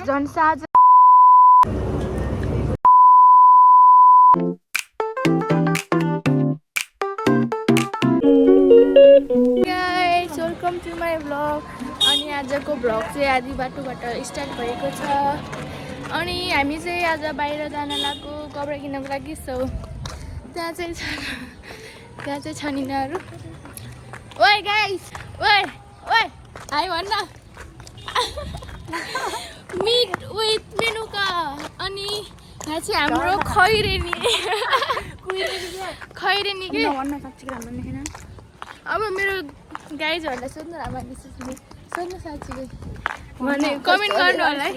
झन् साँझ welcome to my vlog. अनि आजको भ्लग चाहिँ आधी बाटोबाट स्टार्ट भएको छ। अनि हामी चाहिँ आज बाहिर जान लागेको कपडा किन्नको लागि। सो त्यहाँ चाहिँ छ यिनीहरू। ओए गाइस, ओए ओए हाई भन्न। Meet with Menuka. अनि यहाँ चाहिँ हाम्रो खैरेनी के अब मेरो गाइजहरूलाई सोध्नु सोध्नु साँच्चीले भने कमेन्ट गर्नु होला है।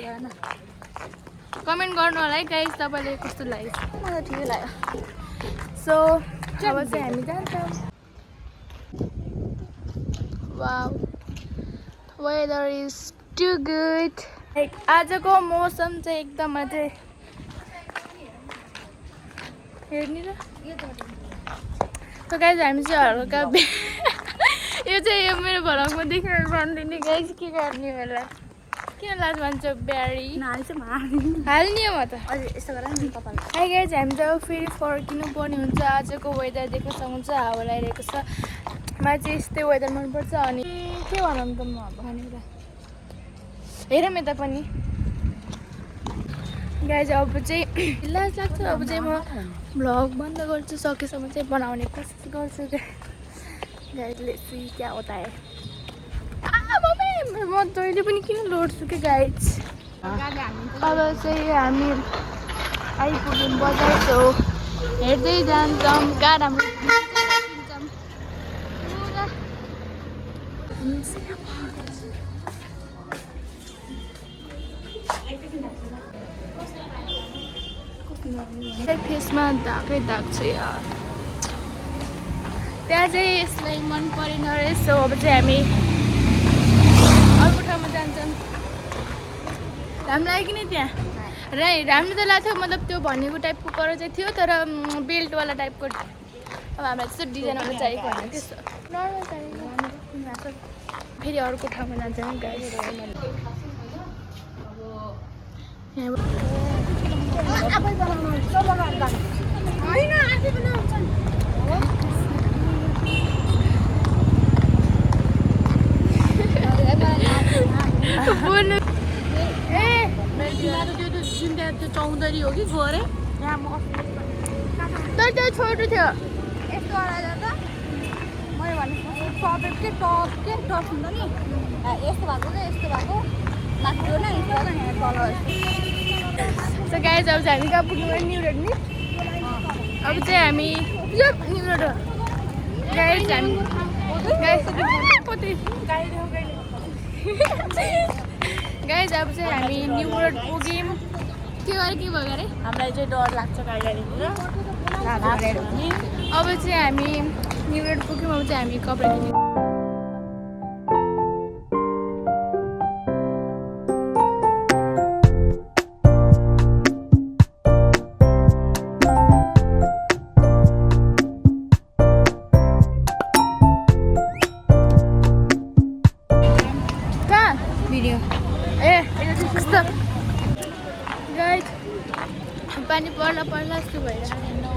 कमेन्ट गर्नु होला है गाइज, तपाईँले कस्तो लाग्यो। मलाई ठिकै लाग्यो। सो अब चाहिँ हामी जान्छौँ। Wow, weather is too good. आजको मौसम चाहिँ एकदम अझै हेर्नु र। तो गाइज हामी चाहिँ हल्का यो चाहिँ यो मेरो भ्लगमा देख्न भन्दिने गाइज के गर्ने होला। किन लाज भन्छ ब्यारी हाल्ने हो म त। हाई गाइज हामी त फेरि फर्किनु पर्ने हुन्छ। आजको वेदर देख्न सक्नुहुन्छ, हावा लगाइरहेको छ। मलाई चाहिँ यस्तै वेदर मनपर्छ। अनि के भनौँ त म अब भनेर हेरौँ यता पनि गाइज। अब चाहिँ लाज लाग्छ। अब चाहिँ म भ्लग बन्द गर्छु, सकेसम्म चाहिँ बनाउने कोसिस गर्छु। गाइजले चाहिँ क्या होता है। म जहिले पनि किन लोड्छु कि गाइज। अब चाहिँ हामी आइपुग्यौँ बजार। सो हेर्दै जान्छौँ कहाँ राम्रो फेसमा दागै दाग छ यार। त्यहाँ चाहिँ यसलाई मन परेन रहेछ। सो अब चाहिँ हामी अर्को ठाउँमा जान्छौँ। राम्रो लाग्यो कि नै त्यहाँ राम्रो त लाग्थ्यो। मतलब त्यो भनेको टाइपको कलर चाहिँ थियो, तर बेल्टवाला टाइपको। अब हामीलाई त्यस्तो डिजाइनहरू चाहिएको होइन, त्यस्तो नर्मल चाहिएको। फेरि अर्को ठाउँमा जान्छौँ गाइस। बोल्नु त्यो चौधरी हो कि गरे तर त्यो छोटो थियो। यस्तो मैले भनेको टप के टप हुन्छ नि, यस्तो भएको चाहिँ यस्तो भएको माथिको नै तल। सो गाइज अब चाहिँ हामी कहाँ पुग्यौँ? न्यु रोड नि। अब चाहिँ हामी न्यु रोड हो गाइज। हामी गाइज अब चाहिँ हामी न्यु रोड पुग्यौँ। के भयो अरे हामीलाई चाहिँ डर लाग्छ गाडी अब चाहिँ हामी न्यु रोड पुग्यौँ। अब चाहिँ हामी कपडा किन्यौँ। पानी पर्ला जस्तो भइरहेको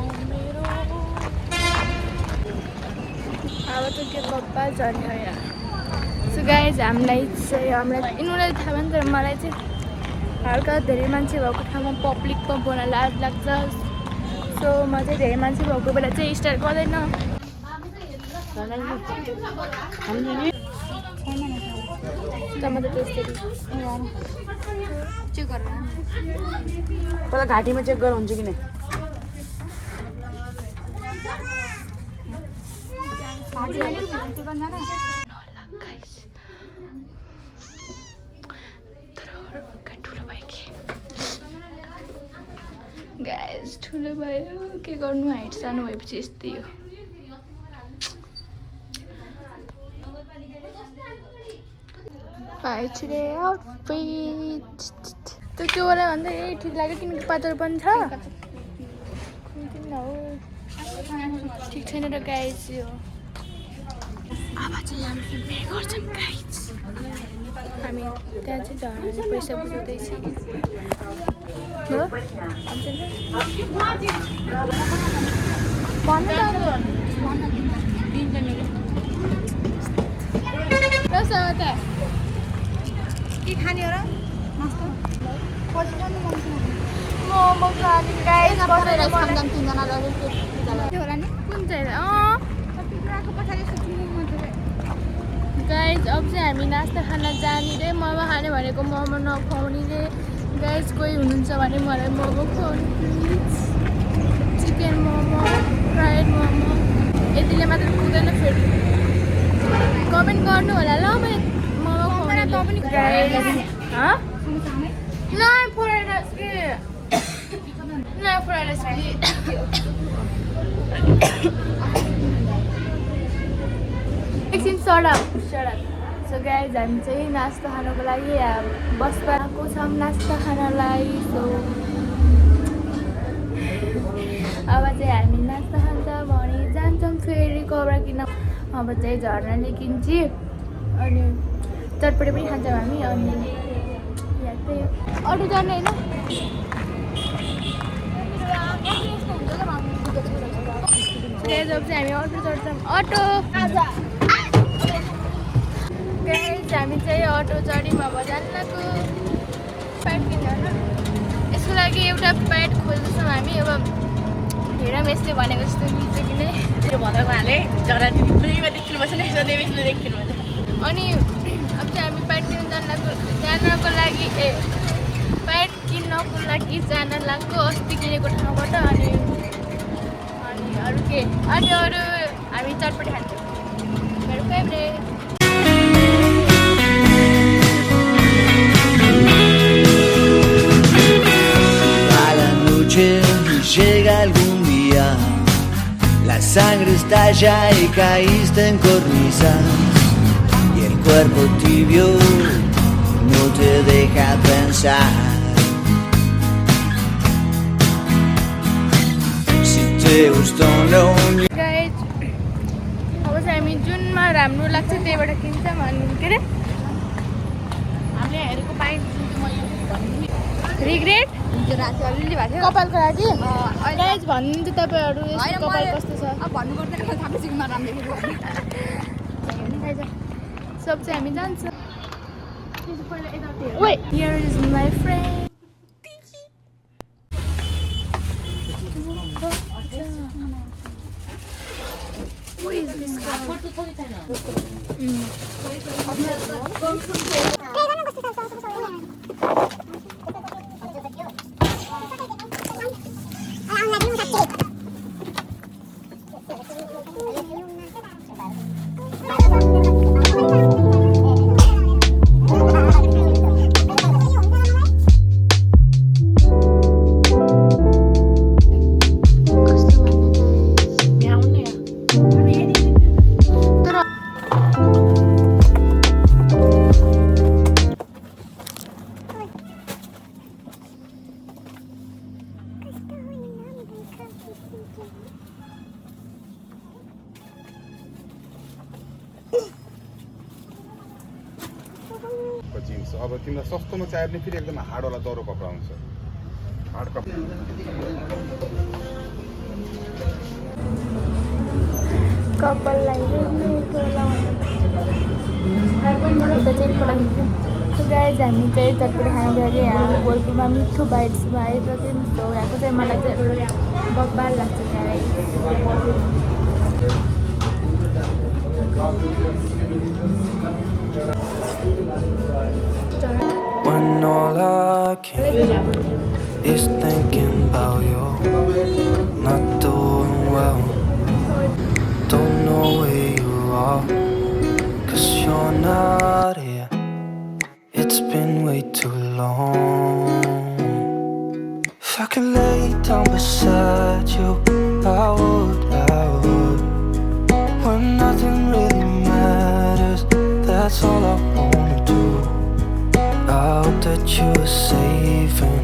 अब त के पप्पा झन्यो यहाँ। सो गाइज हामीलाई यिनीहरूलाई थाहा भयो नि, तर मलाई चाहिँ हल्का धेरै मान्छे भएको ठाउँमा पब्लिक पम्प हुन लाज लाग्छ। सो म चाहिँ धेरै मान्छे भएको बेला चाहिँ स्टार्ट गर्दैन। चेक गरेर पहिला घाँटीमा चेक गर हुन्छ कि नै। गाइस ठुलो भयो के गर्नु, हाइट सानो भएपछि यस्तै हो। आउटफिट त्यो के होला भन्दा यही ठिक लाग्यो, किनकि पातलो पनि छ। ठिक छैन र गाइस यो। अब चाहिँ हामी पे गर्छौँ गाइस। हामी त्यहाँ चाहिँ झर्नाले पैसा बुझाउँदैछ हो भन्नु त कसो हो त के खाने हो र नास्ता मोमो खाने गाइस बसेर खान्छन् तिनजनालाई त्यो होला नि कुन चाहिँ कुखुराको पछाडि गाइस अब चाहिँ हामी नास्ता खान जाने रे मोमो खाने भनेको मोमो नखुवाउने रे गाइस कोही हुनुहुन्छ भने मलाई मोमो खुवाउनु please chicken momo fried momo यतिले मात्र पुग्दैन फेरि कमेन्ट गर्नु होला ल मैले मोमो खुवाउने एकछिन सडक सो गाइज हामी चाहिँ नास्ता खानको लागि बसमा आएको छौँ नास्ता खानलाई सो अब चाहिँ हामी नास्ता खान्छ भने जान्छौँ फेरि कब्रा किन अब चाहिँ झर्नाले किन्छ अनि चटपटी पनि खान्छौँ हामी अनि त्यही अटो जाने होइन जब चाहिँ हामी अटो चढ्छौँ अटो हामी चाहिँ अटो चढ्यौँ अब जानु लाग्यो प्याड किन्न यसको लागि एउटा प्याड खोज्दैछौँ हामी अब हेरौँ यसले भनेको जस्तो मिल्छ कि नै भन्नाले झरा दुईमा देखिनु पर्छ नि सधैँ देखिनु पर्छ अनि अब चाहिँ हामी प्याड किन्न जानको लागि प्याड किन्नको लागि जान लाग्यो अस्ति किनेको ठाउँबाट अनि अरू के अनि अरू हामी चटपटी खान्छौँ मेरो favourite llega algún día, la sangre estalla y caíste en cornisas y el cuerpo tibio no te deja pensar. Si te gustó lo único guys अब चाहिँ हामी जुनमा राम्रो लाग्छ त्यहीबाट किन्छौँ अनि के अरे हामीले हेरेको पाइन्छ रिग्रेट हिजो राति अलिअलि भएको थियो कपालको लागि गाइज भन्नुहुन्छ तपाईँहरू यसको कपाल कस्तो छ अब भन्नु पर्दैन थाहा सिक्नुमा राम्रो सब चाहिँ हामी जान्छौँ Wait, here is my friend. Who is this guy? Jeans अब तिमीलाई सस्तोमा चाहियो भने फेरि एकदम हार्डवाला दह्रो कपडा आउँछ हार्ड कपडा कपाललाई गाइज हामी चाहिँ चटपटी खानु गयो यहाँ गोलपुरमा मिठो बाइट्समा आइसक्यो सो यहाँको चाहिँ मलाई चाहिँ बकबार लाग्छ When all I can is thinking about you, not doing well, don't know where you are, 'cause you're not here, it's been way too long. If I could lay down beside you, I would, when nothing really matters, that's all I wanna do. I hope that you are safe and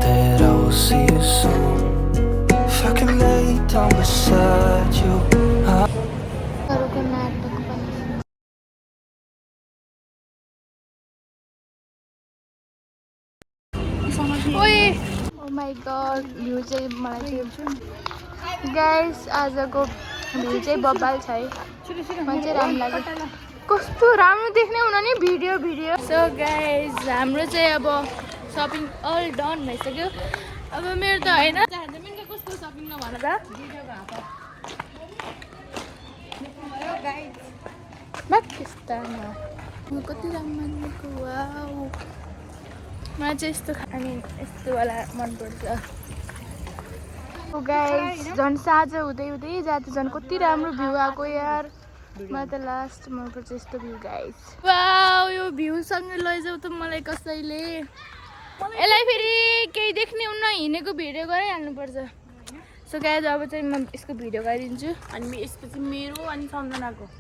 that I will see you soon. If I could lay down beside you, ओए ओ my God view चाहिँ मलाई चाहिँ guys आजको view चाहिँ बब्बाल छ है मलाई चाहिँ राम्रो लाग्यो कस्तो राम्रो देख्ने हुन नि भिडियो सो गाइस हाम्रो चाहिँ अब सपिङ अल डन भइसक्यो अब मेरो त होइन कस्तो सपिङ नभन त कति राम्रो मानेको वाउ मलाई चाहिँ यस्तो अनि यस्तोवाला मनपर्छ गाइस झन् साँझ हुँदै जाँदा झन् कति राम्रो भ्यू आएको यार मलाई त लास्ट मनपर्छ यस्तो भ्यू गाइस वाउ यो भ्यूसँग लैजाऊ त मलाई कसैले यसलाई फेरि केही देख्ने हुन्न हिँडेको भिडियो गराइहाल्नुपर्छ सो गाइस अब चाहिँ म यसको भिडियो गरिदिन्छु अनि यसपछि मेरो अनि सम्झनाको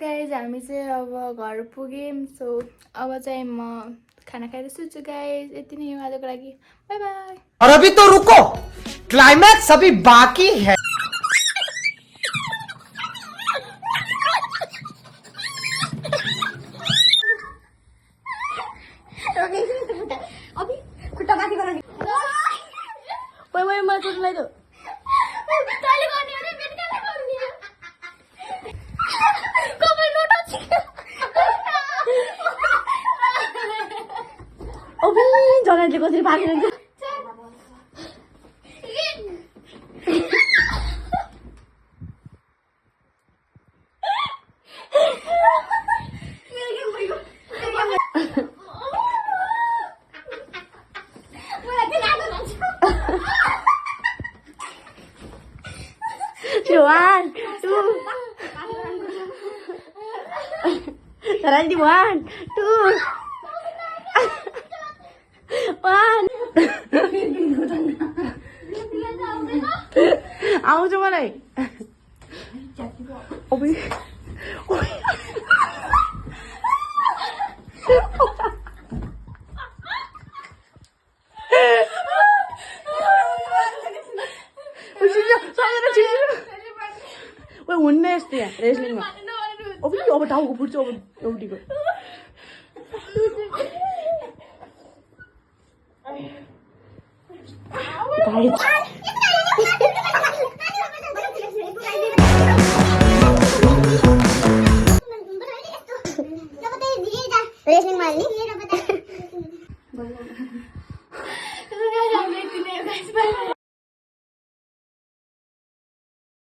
गाइस हामी चाहिँ अब घर पुग्यौँ सो अब चाहिँ म खाना खाएर सुत्छु गाइस यति नै हो आजको लागि बाई बाई और अभी तो रुको क्लाइमैक्स अभी बाकी है अभी खुट्टा माथि गराउने म कुन लैदो तैले गर्ने हो नि बेटकाले गर्ने कपाल नोटा छ अबि जनाले कसरी भागिन्छ One, two. Taran di 1, 2. 1. आउँछ मलाई ओबी हुन्न यस्तो यहाँ रेस्लिङमा अब टाउको फुट्छ अब एउटीको